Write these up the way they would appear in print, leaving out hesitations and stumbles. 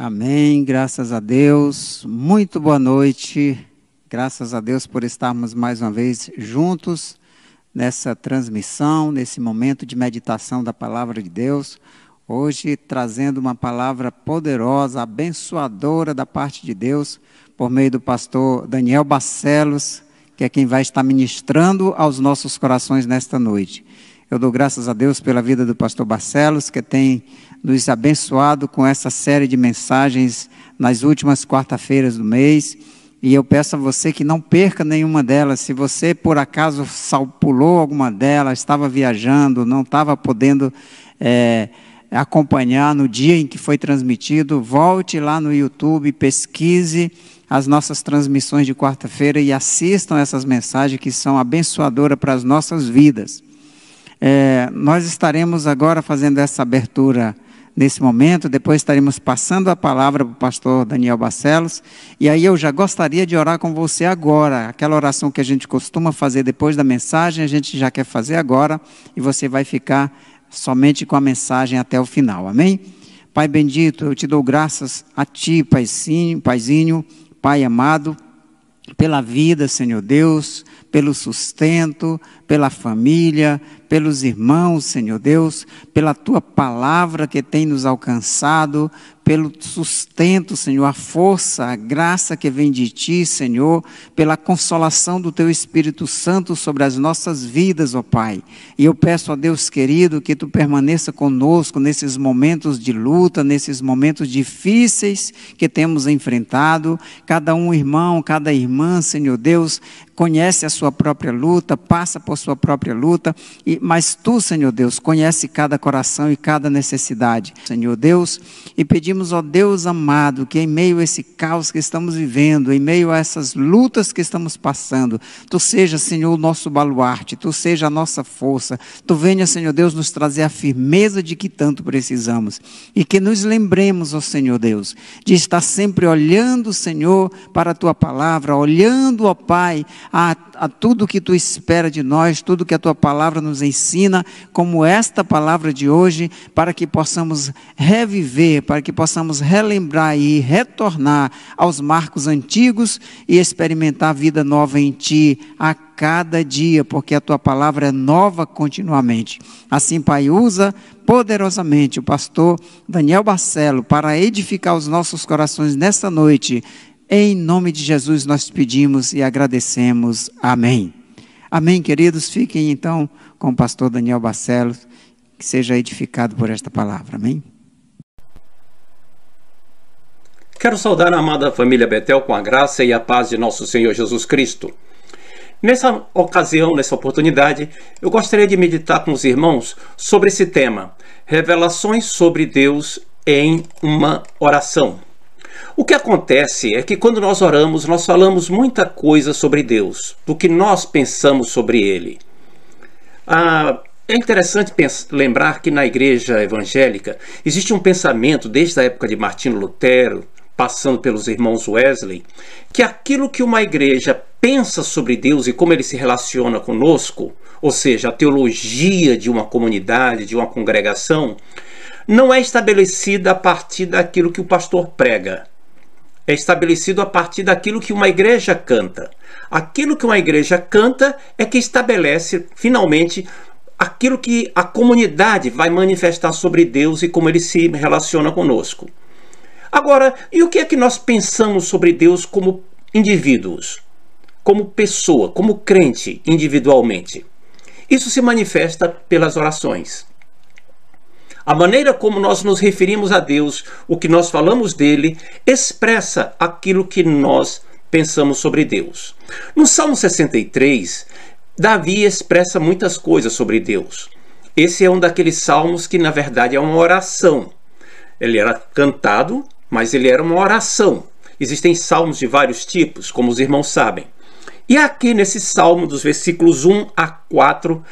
Amém, graças a Deus. Muito boa noite. Graças a Deus por estarmos mais uma vez juntos nessa transmissão, nesse momento de meditação da palavra de Deus. Hoje trazendo uma palavra poderosa, abençoadora da parte de Deus, por meio do pastor Daniel Barcelos, que é quem vai estar ministrando aos nossos corações nesta noite. Eu dou graças a Deus pela vida do pastor Barcelos, que tem nos abençoado com essa série de mensagens nas últimas quarta-feiras do mês. E eu peço a você que não perca nenhuma delas. Se você, por acaso, pulou alguma delas, estava viajando, não estava podendo acompanhar no dia em que foi transmitido, volte lá no YouTube, pesquise as nossas transmissões de quarta-feira e assistam essas mensagens que são abençoadoras para as nossas vidas. Nós estaremos agora fazendo essa abertura nesse momento, depois estaremos passando a palavra para o pastor Daniel Barcelos, e aí eu já gostaria de orar com você agora, aquela oração que a gente costuma fazer depois da mensagem, a gente já quer fazer agora, e você vai ficar somente com a mensagem até o final, amém? Pai bendito, eu te dou graças a ti, Paizinho, Pai amado, pela vida, Senhor Deus, pelo sustento, pela família, pelos irmãos, Senhor Deus, pela tua palavra que tem nos alcançado, pelo sustento, Senhor, a força, a graça que vem de ti, Senhor, pela consolação do teu Espírito Santo sobre as nossas vidas, ó Pai. E eu peço a Deus querido que tu permaneça conosco nesses momentos de luta, nesses momentos difíceis que temos enfrentado. Cada um irmão, cada irmã, Senhor Deus, conhece a sua própria luta, passa por sua própria luta, mas tu, Senhor Deus, conhece cada coração e cada necessidade, Senhor Deus, e pedimos, ó Deus amado, que em meio a esse caos que estamos vivendo, em meio a essas lutas que estamos passando, tu seja, Senhor, o nosso baluarte, tu seja a nossa força, tu venha, Senhor Deus, nos trazer a firmeza de que tanto precisamos, e que nos lembremos, ó Senhor Deus, de estar sempre olhando, Senhor, para a tua palavra, olhando, ó Pai, a tudo que tu espera de nós, tudo que a tua palavra nos ensina, como esta palavra de hoje, para que possamos reviver, para que possamos relembrar e retornar aos marcos antigos e experimentar a vida nova em ti a cada dia, porque a tua palavra é nova continuamente. Assim, Pai, usa poderosamente o pastor Daniel Barcelos para edificar os nossos corações nesta noite. Em nome de Jesus nós pedimos e agradecemos. Amém. Amém, queridos. Fiquem então com o pastor Daniel Barcelos, que seja edificado por esta palavra. Amém. Quero saudar a amada família Betel com a graça e a paz de nosso Senhor Jesus Cristo. Nessa ocasião, nessa oportunidade, eu gostaria de meditar com os irmãos sobre esse tema: revelações sobre Deus em uma oração. O que acontece é que quando nós oramos, nós falamos muita coisa sobre Deus, do que nós pensamos sobre Ele. É interessante lembrar que na igreja evangélica existe um pensamento, desde a época de Martinho Lutero, passando pelos irmãos Wesley, que aquilo que uma igreja pensa sobre Deus e como Ele se relaciona conosco, ou seja, a teologia de uma comunidade, de uma congregação, não é estabelecida a partir daquilo que o pastor prega. É estabelecido a partir daquilo que uma igreja canta. Aquilo que uma igreja canta é que estabelece, finalmente, aquilo que a comunidade vai manifestar sobre Deus e como Ele se relaciona conosco. Agora, e o que é que nós pensamos sobre Deus como indivíduos? Como pessoa, como crente individualmente? Isso se manifesta pelas orações. A maneira como nós nos referimos a Deus, o que nós falamos dele, expressa aquilo que nós pensamos sobre Deus. No Salmo 63, Davi expressa muitas coisas sobre Deus. Esse é um daqueles salmos que, na verdade, é uma oração. Ele era cantado, mas ele era uma oração. Existem salmos de vários tipos, como os irmãos sabem. E aqui nesse salmo, dos versículos 1 a 4,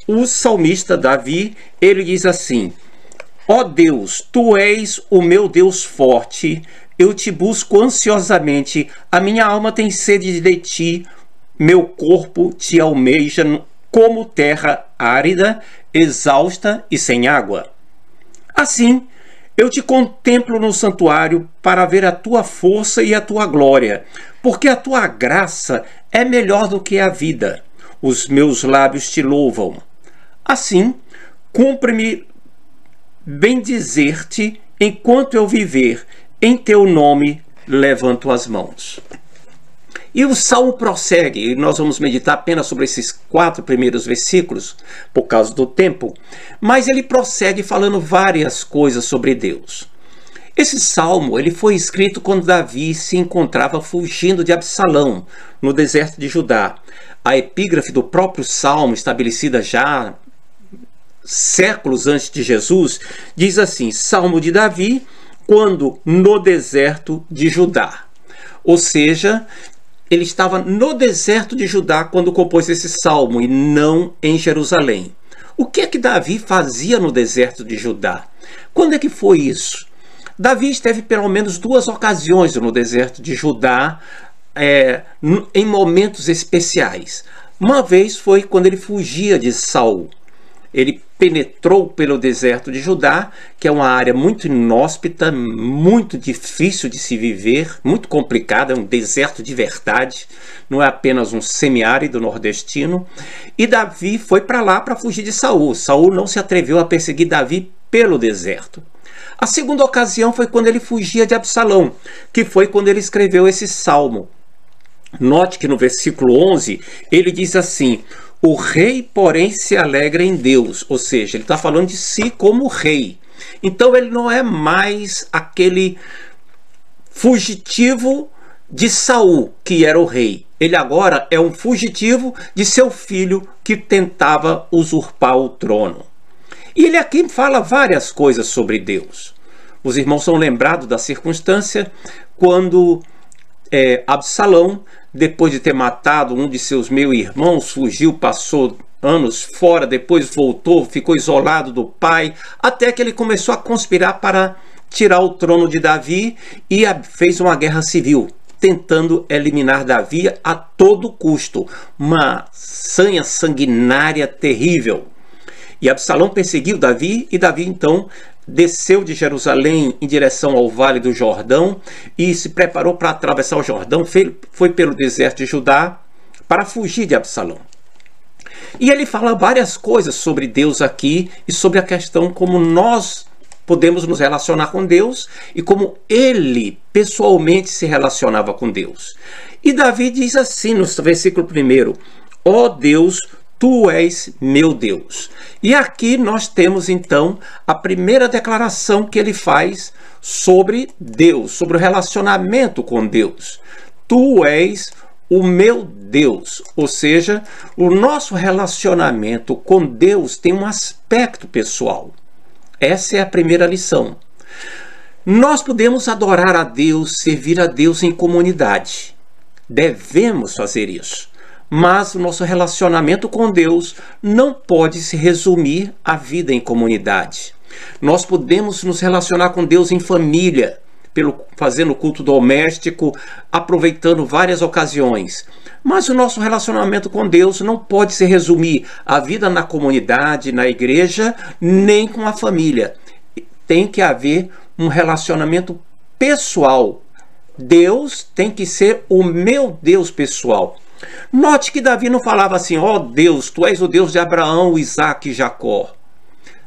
o salmista Davi, ele diz assim: ó Deus, tu és o meu Deus forte, eu te busco ansiosamente, a minha alma tem sede de ti, meu corpo te almeja como terra árida, exausta e sem água. Assim, Eu te contemplo no santuário para ver a tua força e a tua glória, porque a tua graça é melhor do que a vida. Os meus lábios te louvam. Assim, cumpre-me bendizer-te enquanto eu viver. Em teu nome levanto as mãos. E o salmo prossegue, e nós vamos meditar apenas sobre esses 4 primeiros versículos, por causa do tempo, mas ele prossegue falando várias coisas sobre Deus. Esse salmo ele foi escrito quando Davi se encontrava fugindo de Absalão, no deserto de Judá. A epígrafe do próprio salmo, estabelecida já séculos antes de Jesus, diz assim: Salmo de Davi, quando no deserto de Judá. Ou seja, ele estava no deserto de Judá quando compôs esse salmo e não em Jerusalém. O que é que Davi fazia no deserto de Judá? Quando é que foi isso? Davi esteve pelo menos 2 ocasiões no deserto de Judá, em momentos especiais. Uma vez foi quando ele fugia de Saul. Ele penetrou pelo deserto de Judá, que é uma área muito inóspita, muito difícil de se viver, muito complicada, é um deserto de verdade, não é apenas um semiárido nordestino. E Davi foi para lá para fugir de Saul. Saul não se atreveu a perseguir Davi pelo deserto. A segunda ocasião foi quando ele fugia de Absalão, que foi quando ele escreveu esse salmo. Note que no versículo 11 ele diz assim: o rei, porém, se alegra em Deus. Ou seja, ele está falando de si como rei. Então ele não é mais aquele fugitivo de Saul, que era o rei. Ele agora é um fugitivo de seu filho que tentava usurpar o trono. E ele aqui fala várias coisas sobre Deus. Os irmãos são lembrados da circunstância quando Absalão, depois de ter matado um de seus meio-irmãos, fugiu, passou anos fora, depois voltou, ficou isolado do pai, até que ele começou a conspirar para tirar o trono de Davi e fez uma guerra civil, tentando eliminar Davi a todo custo. Uma sanha sanguinária terrível. E Absalão perseguiu Davi, e Davi então desceu de Jerusalém em direção ao Vale do Jordão e se preparou para atravessar o Jordão, foi pelo deserto de Judá para fugir de Absalão. E ele fala várias coisas sobre Deus aqui e sobre a questão como nós podemos nos relacionar com Deus e como ele pessoalmente se relacionava com Deus. E Davi diz assim no versículo 1: ó Deus, tu és meu Deus. E aqui nós temos então a primeira declaração que ele faz sobre Deus, sobre o relacionamento com Deus. Tu és o meu Deus. Ou seja, o nosso relacionamento com Deus tem um aspecto pessoal. Essa é a primeira lição. Nós podemos adorar a Deus, servir a Deus em comunidade. Devemos fazer isso. Mas o nosso relacionamento com Deus não pode se resumir à vida em comunidade. Nós podemos nos relacionar com Deus em família, fazendo culto doméstico, aproveitando várias ocasiões. Mas o nosso relacionamento com Deus não pode se resumir à vida na comunidade, na igreja, nem com a família. Tem que haver um relacionamento pessoal. Deus tem que ser o meu Deus pessoal. Note que Davi não falava assim: ó Deus, tu és o Deus de Abraão, Isaque e Jacó.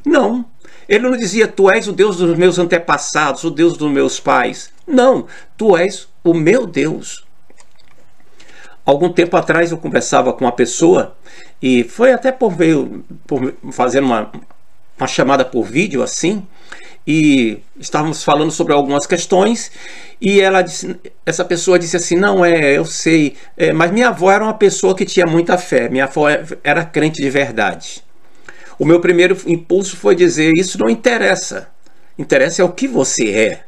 Não, ele não dizia: tu és o Deus dos meus antepassados, o Deus dos meus pais. Não, tu és o meu Deus. Algum tempo atrás eu conversava com uma pessoa, e foi até por fazendo uma chamada por vídeo assim, e estávamos falando sobre algumas questões, e essa pessoa disse assim: não, eu sei, mas minha avó era uma pessoa que tinha muita fé, minha avó era crente de verdade. O meu primeiro impulso foi dizer: isso não interessa, interessa é o que você é.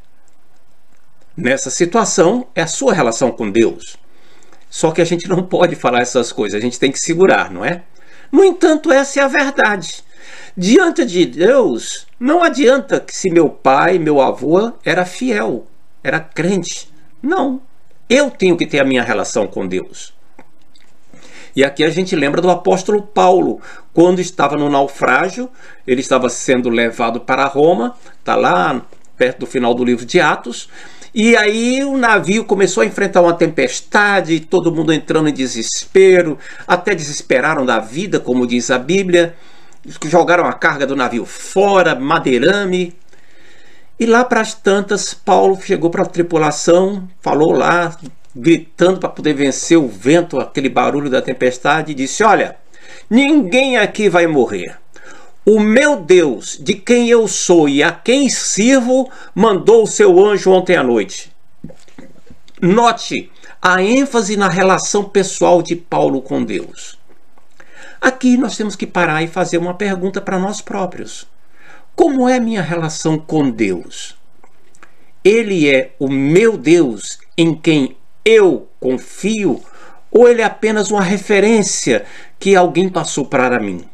Nessa situação é a sua relação com Deus. Só que a gente não pode falar essas coisas, a gente tem que segurar, não é? No entanto, essa é a verdade. Diante de Deus, não adianta que se meu pai, meu avô era fiel, era crente. Não, eu tenho que ter a minha relação com Deus. E aqui a gente lembra do apóstolo Paulo, quando estava no naufrágio, ele estava sendo levado para Roma, está lá perto do final do livro de Atos. E aí o navio começou a enfrentar uma tempestade, todo mundo entrando em desespero, até desesperaram da vida, como diz a Bíblia, jogaram a carga do navio fora, madeirame. E lá para as tantas, Paulo chegou para a tripulação, falou lá, gritando para poder vencer o vento, aquele barulho da tempestade, e disse: olha, ninguém aqui vai morrer. O meu Deus, de quem eu sou e a quem sirvo, mandou o seu anjo ontem à noite. Note a ênfase na relação pessoal de Paulo com Deus. Aqui nós temos que parar e fazer uma pergunta para nós próprios. Como é minha relação com Deus? Ele é o meu Deus em quem eu confio, ou ele é apenas uma referência que alguém passou para mim?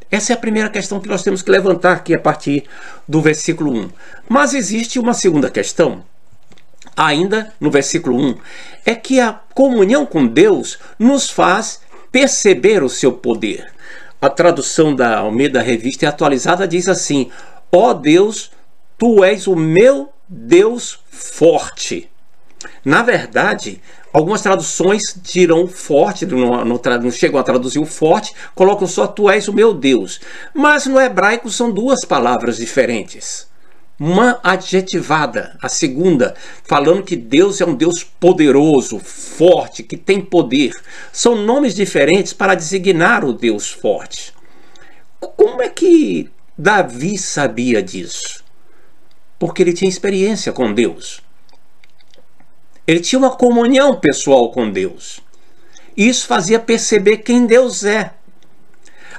Essa é a primeira questão que nós temos que levantar aqui a partir do versículo 1. Mas existe uma segunda questão, ainda no versículo 1, é que a comunhão com Deus nos faz perceber o seu poder. A tradução da Almeida Revista Atualizada diz assim: ó Deus, tu és o meu Deus forte. Na verdade, algumas traduções tiram forte, não chegam a traduzir o forte, colocam só tu és o meu Deus. Mas no hebraico são duas palavras diferentes. Uma adjetivada, a segunda, falando que Deus é um Deus poderoso, forte, que tem poder. São nomes diferentes para designar o Deus forte. Como é que Davi sabia disso? Porque ele tinha experiência com Deus. Ele tinha uma comunhão pessoal com Deus. Isso fazia perceber quem Deus é.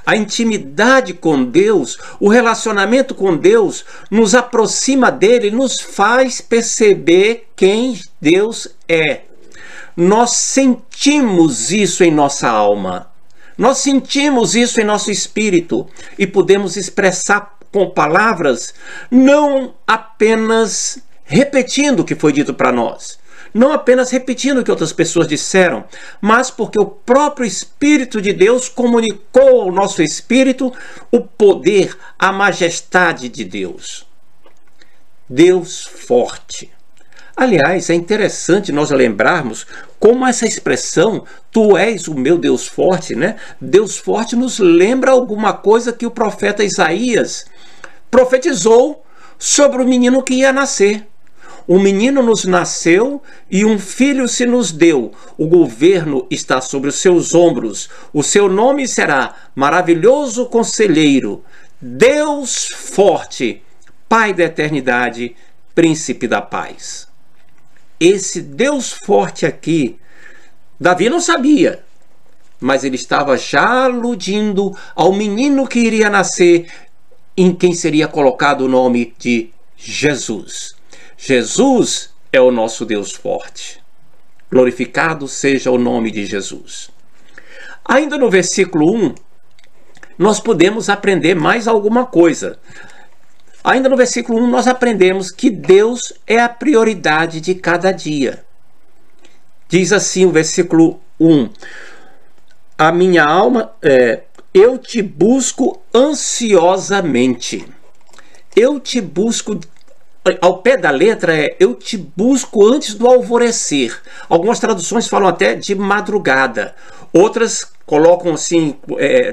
A intimidade com Deus, o relacionamento com Deus, nos aproxima dele, nos faz perceber quem Deus é. Nós sentimos isso em nossa alma. Nós sentimos isso em nosso espírito e podemos expressar com palavras, não apenas repetindo o que foi dito para nós, não apenas repetindo o que outras pessoas disseram, mas porque o próprio Espírito de Deus comunicou ao nosso espírito o poder, a majestade de Deus. Deus forte. Aliás, é interessante nós lembrarmos como essa expressão, tu és o meu Deus forte, né? Deus forte nos lembra alguma coisa que o profeta Isaías profetizou sobre o menino que ia nascer. Um menino nos nasceu e um filho se nos deu. O governo está sobre os seus ombros. O seu nome será Maravilhoso Conselheiro, Deus Forte, Pai da Eternidade, Príncipe da Paz. Esse Deus forte aqui, Davi não sabia, mas ele estava já aludindo ao menino que iria nascer, em quem seria colocado o nome de Jesus. Jesus é o nosso Deus forte. Glorificado seja o nome de Jesus. Ainda no versículo 1, nós podemos aprender mais alguma coisa. Ainda no versículo 1, nós aprendemos que Deus é a prioridade de cada dia. Diz assim o versículo 1: a minha alma, eu te busco ansiosamente. Eu te busco. Ao pé da letra eu te busco antes do alvorecer. Algumas traduções falam até de madrugada. Outras colocam assim,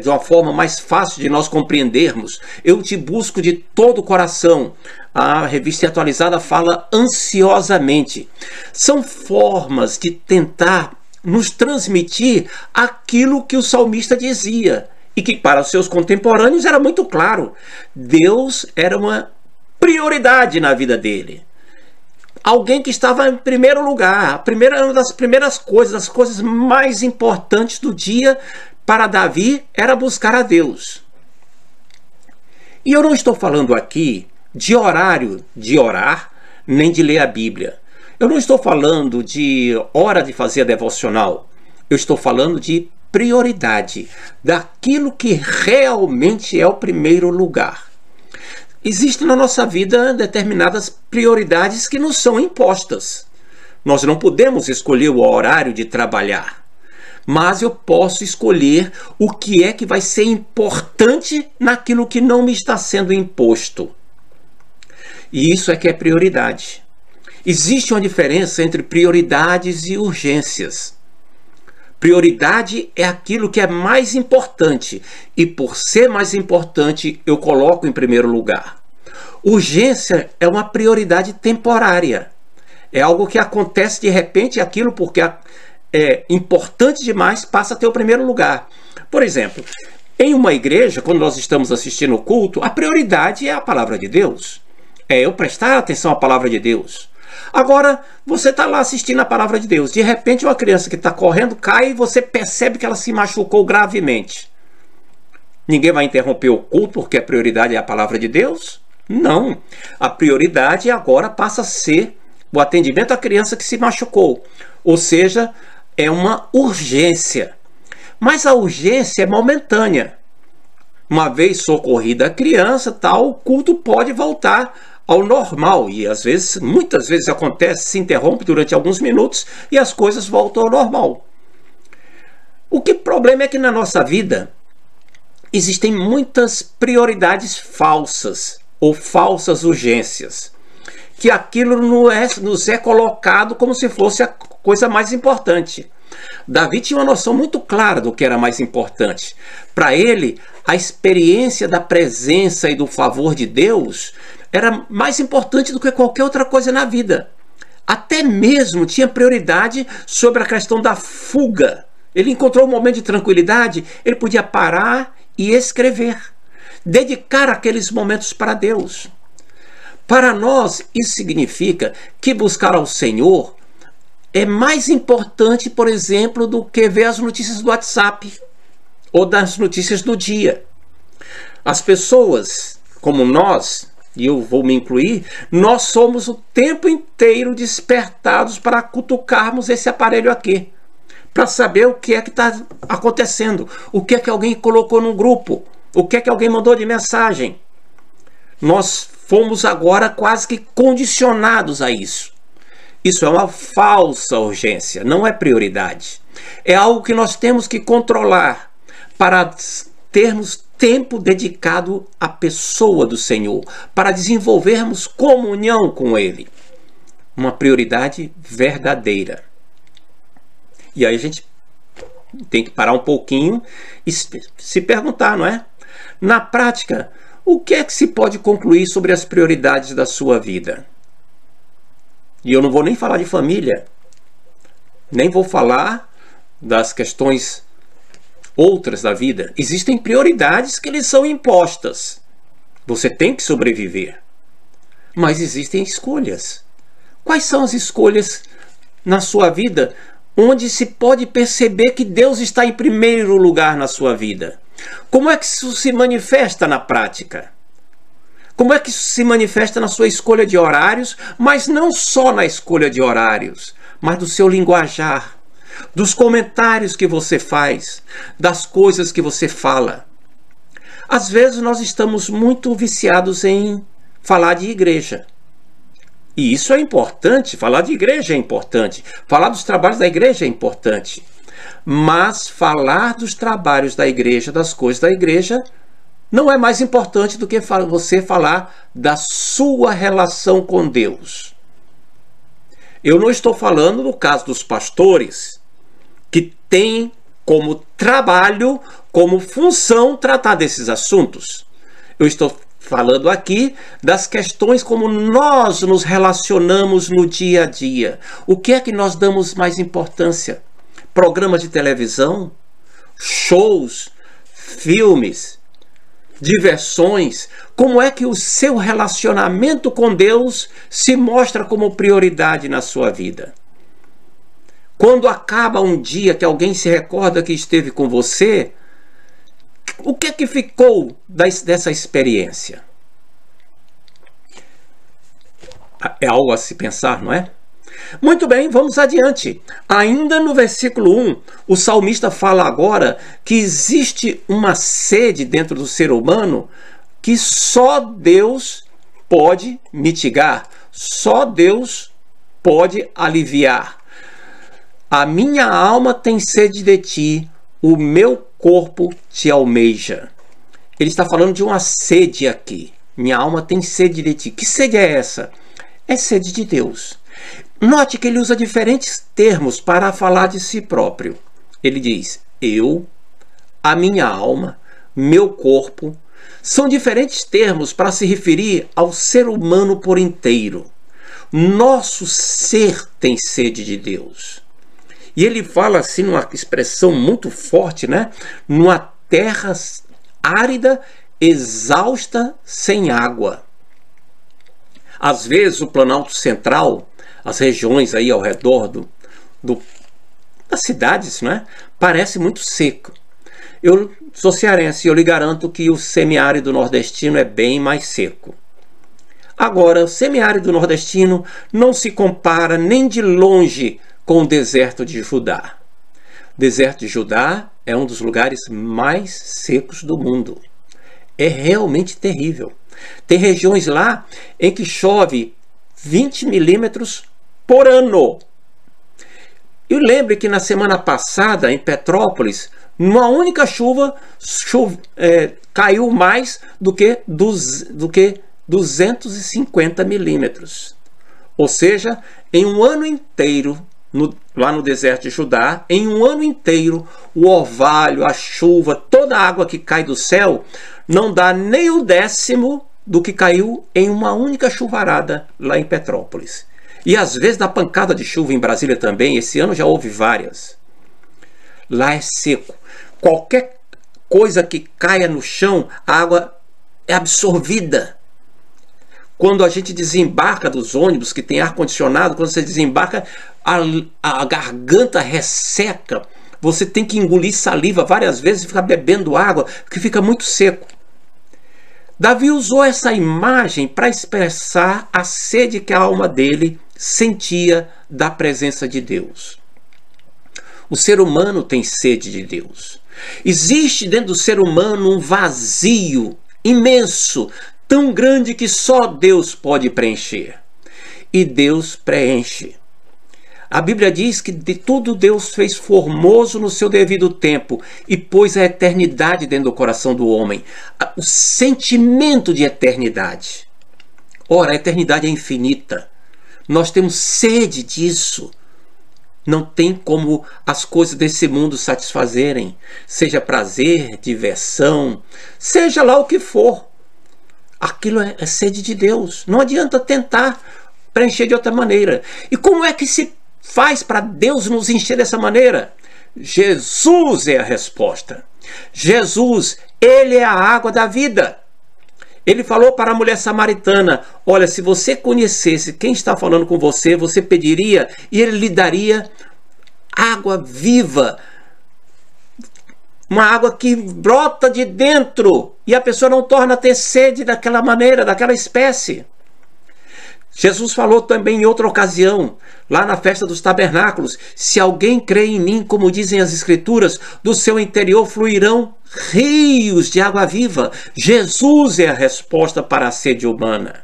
de uma forma mais fácil de nós compreendermos. Eu te busco de todo o coração. A Revista Atualizada fala ansiosamente. São formas de tentar nos transmitir aquilo que o salmista dizia. E que para os seus contemporâneos era muito claro. Deus era uma prioridade na vida dele. Alguém que estava em primeiro lugar. Uma das primeiras coisas, das coisas mais importantes do dia para Davi era buscar a Deus. E eu não estou falando aqui de horário de orar, nem de ler a Bíblia. Eu não estou falando de hora de fazer a devocional. Eu estou falando de prioridade, daquilo que realmente é o primeiro lugar. Existem na nossa vida determinadas prioridades que nos são impostas. Nós não podemos escolher o horário de trabalhar, mas eu posso escolher o que é que vai ser importante naquilo que não me está sendo imposto. E isso é que é prioridade. Existe uma diferença entre prioridades e urgências. Prioridade é aquilo que é mais importante, e por ser mais importante, eu coloco em primeiro lugar. Urgência é uma prioridade temporária. É algo que acontece de repente, e aquilo porque é importante demais passa a ter o primeiro lugar. Por exemplo, em uma igreja, quando nós estamos assistindo o culto, a prioridade é a palavra de Deus. É eu prestar atenção à palavra de Deus. Agora, você está lá assistindo a palavra de Deus. De repente, uma criança que está correndo cai e você percebe que ela se machucou gravemente. Ninguém vai interromper o culto porque a prioridade é a palavra de Deus? Não. A prioridade agora passa a ser o atendimento à criança que se machucou. Ou seja, é uma urgência. Mas a urgência é momentânea. Uma vez socorrida a criança, o culto pode voltar ao normal, e às vezes, muitas vezes acontece, se interrompe durante alguns minutos e as coisas voltam ao normal. O que problema é que na nossa vida existem muitas prioridades falsas ou falsas urgências, que aquilo nos é colocado como se fosse a coisa mais importante. Davi tinha uma noção muito clara do que era mais importante. Para ele, a experiência da presença e do favor de Deus era mais importante do que qualquer outra coisa na vida. Até mesmo tinha prioridade sobre a questão da fuga. Ele encontrou um momento de tranquilidade, ele podia parar e escrever. Dedicar aqueles momentos para Deus. Para nós, isso significa que buscar ao Senhor é mais importante, por exemplo, do que ver as notícias do WhatsApp ou das notícias do dia. As pessoas como nós, e eu vou me incluir, nós somos o tempo inteiro despertados para cutucarmos esse aparelho aqui, para saber o que é que está acontecendo, o que é que alguém colocou no grupo, o que é que alguém mandou de mensagem. Nós fomos agora quase que condicionados a isso. Isso é uma falsa urgência, não é prioridade. É algo que nós temos que controlar para termos tempo dedicado à pessoa do Senhor, para desenvolvermos comunhão com Ele. Uma prioridade verdadeira. E aí a gente tem que parar um pouquinho e se perguntar, não é? Na prática, o que é que se pode concluir sobre as prioridades da sua vida? E eu não vou nem falar de família, nem vou falar das questões outras da vida. Existem prioridades que lhes são impostas. Você tem que sobreviver. Mas existem escolhas. Quais são as escolhas na sua vida onde se pode perceber que Deus está em primeiro lugar na sua vida? Como é que isso se manifesta na prática? Como é que isso se manifesta na sua escolha de horários, mas não só na escolha de horários, mas do seu linguajar, dos comentários que você faz, das coisas que você fala. Às vezes nós estamos muito viciados em falar de igreja. E isso é importante, falar de igreja é importante, falar dos trabalhos da igreja é importante. Mas falar dos trabalhos da igreja, das coisas da igreja, não é mais importante do que você falar da sua relação com Deus. Eu não estou falando no caso dos pastores, que têm como trabalho, como função, tratar desses assuntos. Eu estou falando aqui das questões como nós nos relacionamos no dia a dia. O que é que nós damos mais importância? Programas de televisão, shows, filmes, diversões. Como é que o seu relacionamento com Deus se mostra como prioridade na sua vida? Quando acaba um dia que alguém se recorda que esteve com você, o que é que ficou dessa experiência? É algo a se pensar, não é? Muito bem, vamos adiante. Ainda no versículo 1, o salmista fala agora que existe uma sede dentro do ser humano que só Deus pode mitigar, só Deus pode aliviar. A minha alma tem sede de ti, o meu corpo te almeja. Ele está falando de uma sede aqui. minha alma tem sede de ti. Que sede é essa? É sede de Deus. Note que ele usa diferentes termos para falar de si próprio. Ele diz, eu, a minha alma, meu corpo. São diferentes termos para se referir ao ser humano por inteiro. Nosso ser tem sede de Deus. E ele fala assim, numa expressão muito forte, né? Numa terra árida, exausta, sem água. Às vezes o Planalto Central, as regiões aí ao redor das cidades, né? Parece muito seco. Eu sou cearense e eu lhe garanto que o semiárido nordestino é bem mais seco. Agora, o semiárido nordestino não se compara nem de longe com o deserto de Judá. O deserto de Judá é um dos lugares mais secos do mundo. É realmente terrível. Tem regiões lá em que chove 20 milímetros por ano. E lembre que na semana passada, em Petrópolis, numa única chuva, caiu mais do que 250 milímetros. Ou seja, em um ano inteiro, lá no deserto de Judá, em um ano inteiro, o orvalho, a chuva, toda a água que cai do céu, não dá nem o 10º do que caiu em uma única chuvarada lá em Petrópolis. E às vezes dá pancada de chuva em Brasília também, esse ano já houve várias. Lá é seco. Qualquer coisa que caia no chão, a água é absorvida. Quando a gente desembarca dos ônibus que tem ar-condicionado, quando você desembarca, a garganta resseca. Você tem que engolir saliva várias vezes e ficar bebendo água, porque fica muito seco. Davi usou essa imagem para expressar a sede que a alma dele sentia da presença de Deus. O ser humano tem sede de Deus. Existe dentro do ser humano um vazio imenso, tão grande que só Deus pode preencher. E Deus preenche. A Bíblia diz que de tudo Deus fez formoso no seu devido tempo e pôs a eternidade dentro do coração do homem. O sentimento de eternidade. Ora, a eternidade é infinita. Nós temos sede disso. Não tem como as coisas desse mundo satisfazerem. Seja prazer, diversão, seja lá o que for. Aquilo é sede de Deus. Não adianta tentar preencher de outra maneira. E como é que se faz para Deus nos encher dessa maneira? Jesus é a resposta. Jesus, Ele é a água da vida. Ele falou para a mulher samaritana, olha, se você conhecesse quem está falando com você, você pediria e ele lhe daria água viva. Uma água que brota de dentro e a pessoa não torna a ter sede daquela maneira, daquela espécie. Jesus falou também em outra ocasião, lá na festa dos tabernáculos, se alguém crê em mim, como dizem as escrituras, do seu interior fluirão rios de água viva. Jesus é a resposta para a sede humana.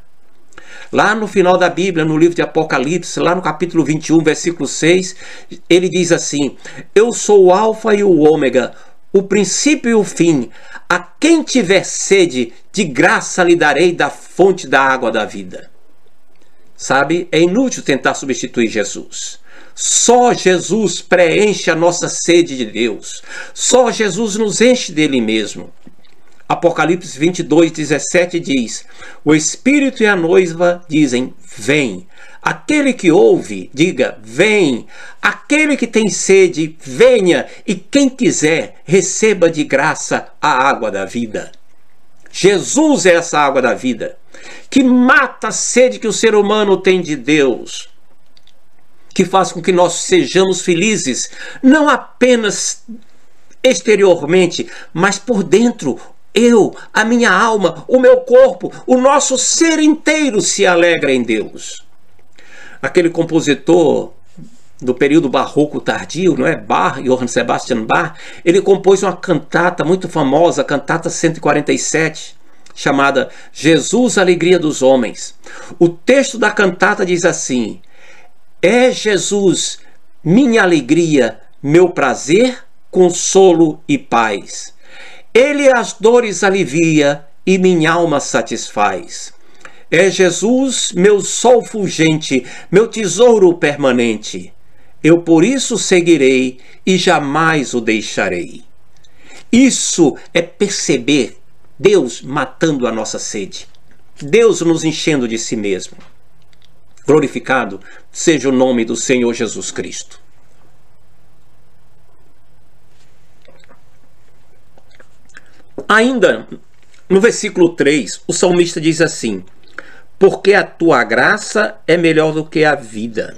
Lá no final da Bíblia, no livro de Apocalipse, lá no capítulo 21, versículo 6, ele diz assim, eu sou o alfa e o ômega, o princípio e o fim. A quem tiver sede, de graça lhe darei da fonte da água da vida. Sabe, é inútil tentar substituir Jesus. Só Jesus preenche a nossa sede de Deus. Só Jesus nos enche dele mesmo. Apocalipse 22, 17 diz, o Espírito e a noiva dizem, vem. Aquele que ouve, diga, vem. Aquele que tem sede, venha. E quem quiser, receba de graça a água da vida. Jesus é essa água da vida, que mata a sede que o ser humano tem de Deus, que faz com que nós sejamos felizes, não apenas exteriormente, mas por dentro. Eu, a minha alma, o meu corpo, o nosso ser inteiro se alegra em Deus. Aquele compositor do período barroco tardio, não é? Bach, Johann Sebastian Bach, ele compôs uma cantata muito famosa, a cantata 147, chamada Jesus, Alegria dos Homens. O texto da cantata diz assim, é Jesus minha alegria, meu prazer, consolo e paz. Ele as dores alivia e minha alma satisfaz. É Jesus, meu sol fulgente, meu tesouro permanente. Eu por isso seguirei e jamais o deixarei. Isso é perceber Deus matando a nossa sede. Deus nos enchendo de si mesmo. Glorificado seja o nome do Senhor Jesus Cristo. Ainda no versículo 3, o salmista diz assim: porque a tua graça é melhor do que a vida.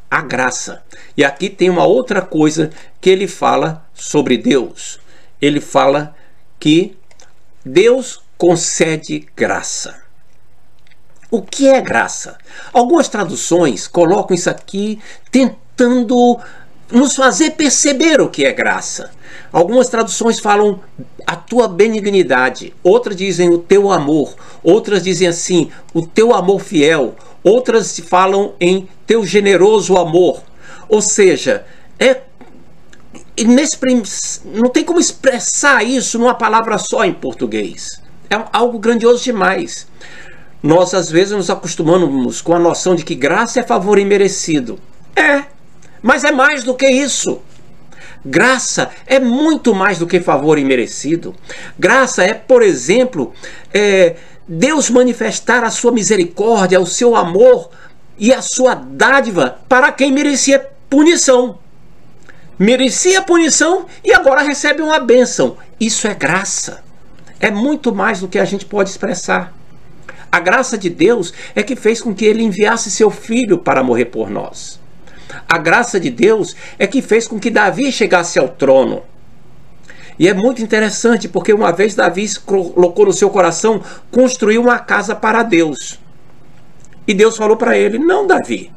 A graça. E aqui tem uma outra coisa que ele fala sobre Deus. Ele fala que Deus concede graça. O que é graça? Algumas traduções colocam isso aqui tentando nos fazer perceber o que é graça. Algumas traduções falam a tua benignidade, outras dizem o teu amor, outras dizem assim, o teu amor fiel, outras falam em teu generoso amor. Ou seja, não tem como expressar isso numa palavra só em português. É algo grandioso demais. Nós às vezes nos acostumamos com a noção de que graça é favor imerecido. Mas é mais do que isso. Graça é muito mais do que favor imerecido. Graça é, por exemplo, Deus manifestar a sua misericórdia, o seu amor e a sua dádiva para quem merecia punição. Merecia punição e agora recebe uma bênção. Isso é graça. É muito mais do que a gente pode expressar. A graça de Deus é que fez com que ele enviasse seu filho para morrer por nós. A graça de Deus é que fez com que Davi chegasse ao trono. E é muito interessante porque uma vez Davi colocou no seu coração construir uma casa para Deus. E Deus falou para ele: não, Davi,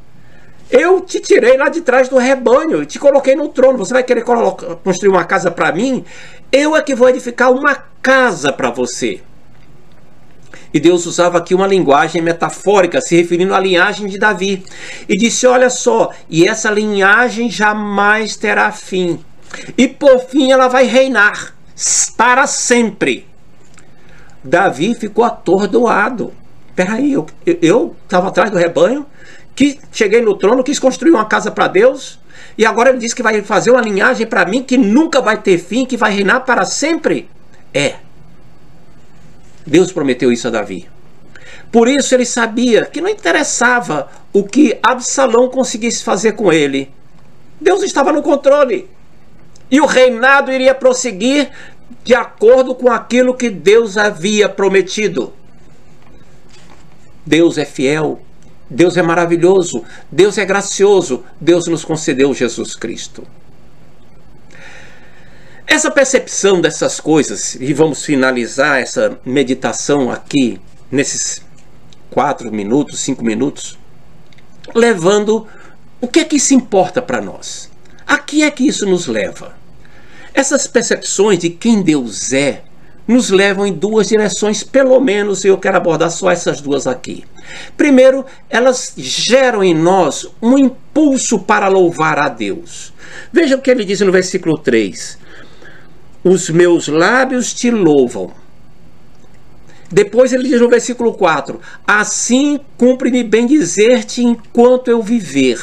eu te tirei lá de trás do rebanho e te coloquei no trono. Você vai querer construir uma casa para mim? Eu é que vou edificar uma casa para você. E Deus usava aqui uma linguagem metafórica, se referindo à linhagem de Davi. E disse: olha só, e essa linhagem jamais terá fim. E por fim ela vai reinar para sempre. Davi ficou atordoado. Peraí, eu estava atrás do rebanho, que cheguei no trono, quis construir uma casa para Deus, e agora ele diz que vai fazer uma linhagem para mim que nunca vai ter fim, que vai reinar para sempre. Deus prometeu isso a Davi. Por isso ele sabia que não interessava o que Absalão conseguisse fazer com ele. Deus estava no controle. E o reinado iria prosseguir de acordo com aquilo que Deus havia prometido. Deus é fiel. Deus é maravilhoso. Deus é gracioso. Deus nos concedeu Jesus Cristo. Essa percepção dessas coisas, e vamos finalizar essa meditação aqui, nesses 4 minutos, 5 minutos, levando o que é que isso importa para nós? A que é que isso nos leva? Essas percepções de quem Deus é, nos levam em 2 direções, pelo menos, e eu quero abordar só essas 2 aqui. Primeiro, elas geram em nós um impulso para louvar a Deus. Veja o que ele diz no versículo 3. Os meus lábios te louvam. Depois ele diz no versículo 4. Assim cumpre-me bem dizer-te enquanto eu viver.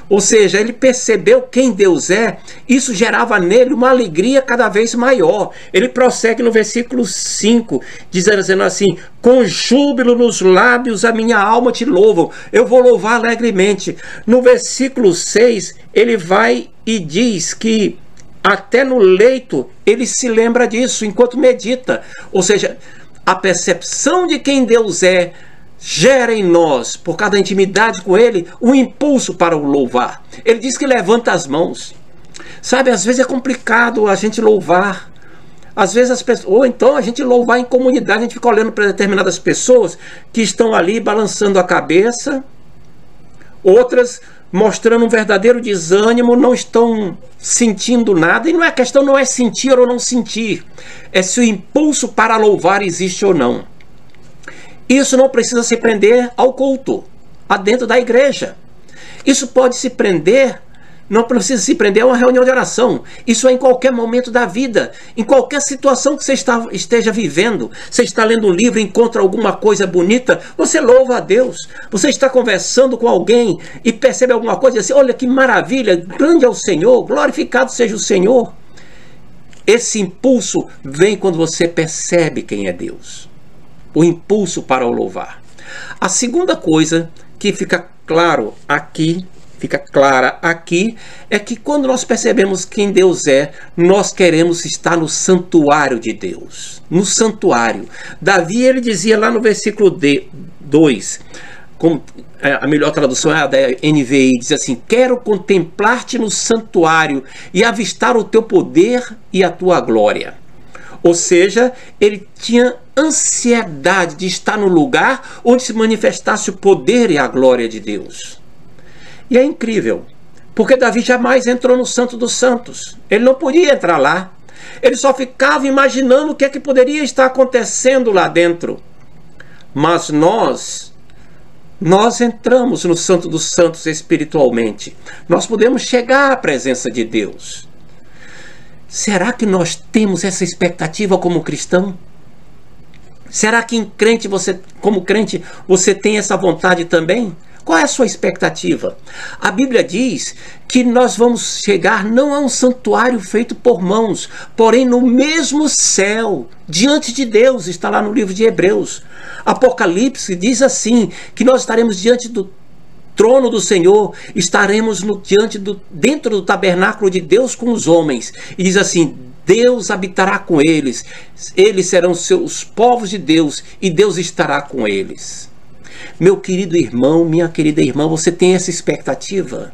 Ou seja, ele percebeu quem Deus é. Isso gerava nele uma alegria cada vez maior. Ele prossegue no versículo 5, dizendo assim: com júbilo nos lábios a minha alma te louva. Eu vou louvar alegremente. No versículo 6, ele vai e diz que até no leito ele se lembra disso enquanto medita. Ou seja, a percepção de quem Deus é gera em nós, por causa da intimidade com ele, um impulso para o louvar. Ele diz que levanta as mãos. Sabe, às vezes é complicado a gente louvar. Às vezes as pessoas, ou então a gente louvar em comunidade, a gente fica olhando para determinadas pessoas que estão ali balançando a cabeça, outras mostrando um verdadeiro desânimo, não estão sentindo nada. E não é a questão, não é sentir ou não sentir, é se o impulso para louvar existe ou não. Isso não precisa se prender ao culto, a dentro da igreja. Isso pode se prender não precisa se prender a uma reunião de oração. Isso é em qualquer momento da vida, em qualquer situação que você esteja vivendo. Você está lendo um livro, encontra alguma coisa bonita, você louva a Deus. Você está conversando com alguém e percebe alguma coisa e diz assim, olha que maravilha, grande é o Senhor, glorificado seja o Senhor. Esse impulso vem quando você percebe quem é Deus. O impulso para o louvar. A segunda coisa que fica clara aqui, é que quando nós percebemos quem Deus é, nós queremos estar no santuário de Deus. No santuário. Davi, ele dizia lá no versículo 2, a melhor tradução é a da NVI, diz assim, quero contemplar-te no santuário e avistar o teu poder e a tua glória. Ou seja, ele tinha ansiedade de estar no lugar onde se manifestasse o poder e a glória de Deus. E é incrível, porque Davi jamais entrou no Santo dos Santos. Ele não podia entrar lá. Ele só ficava imaginando o que é que poderia estar acontecendo lá dentro. Mas nós entramos no Santo dos Santos espiritualmente. Nós podemos chegar à presença de Deus. Será que nós temos essa expectativa como cristão? Será que como crente, você tem essa vontade também? Qual é a sua expectativa? A Bíblia diz que nós vamos chegar não a um santuário feito por mãos, porém no mesmo céu, diante de Deus, está lá no livro de Hebreus. Apocalipse diz assim, que nós estaremos diante do trono do Senhor, estaremos dentro do tabernáculo de Deus com os homens. E diz assim, Deus habitará com eles, eles serão seus povos de Deus, e Deus estará com eles. Meu querido irmão, minha querida irmã, você tem essa expectativa?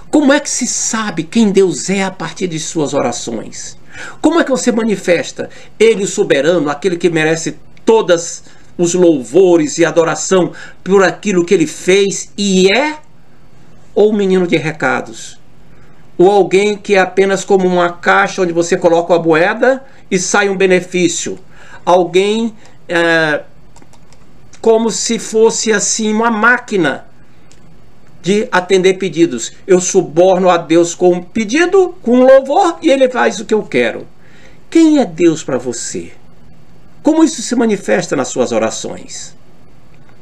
Como é que se sabe quem Deus é a partir de suas orações? Como é que você manifesta Ele, o soberano, aquele que merece todas os louvores e adoração por aquilo que Ele fez e é? Ou um menino de recados? Ou alguém que é apenas como uma caixa onde você coloca a moeda e sai um benefício? Alguém como se fosse assim uma máquina de atender pedidos. Eu suborno a Deus com um pedido, com um louvor, e Ele faz o que eu quero. Quem é Deus para você? Como isso se manifesta nas suas orações?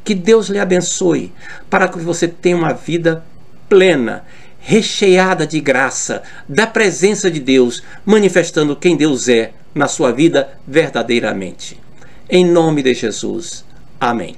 Que Deus lhe abençoe para que você tenha uma vida plena, recheada de graça, da presença de Deus, manifestando quem Deus é na sua vida verdadeiramente. Em nome de Jesus. Amém.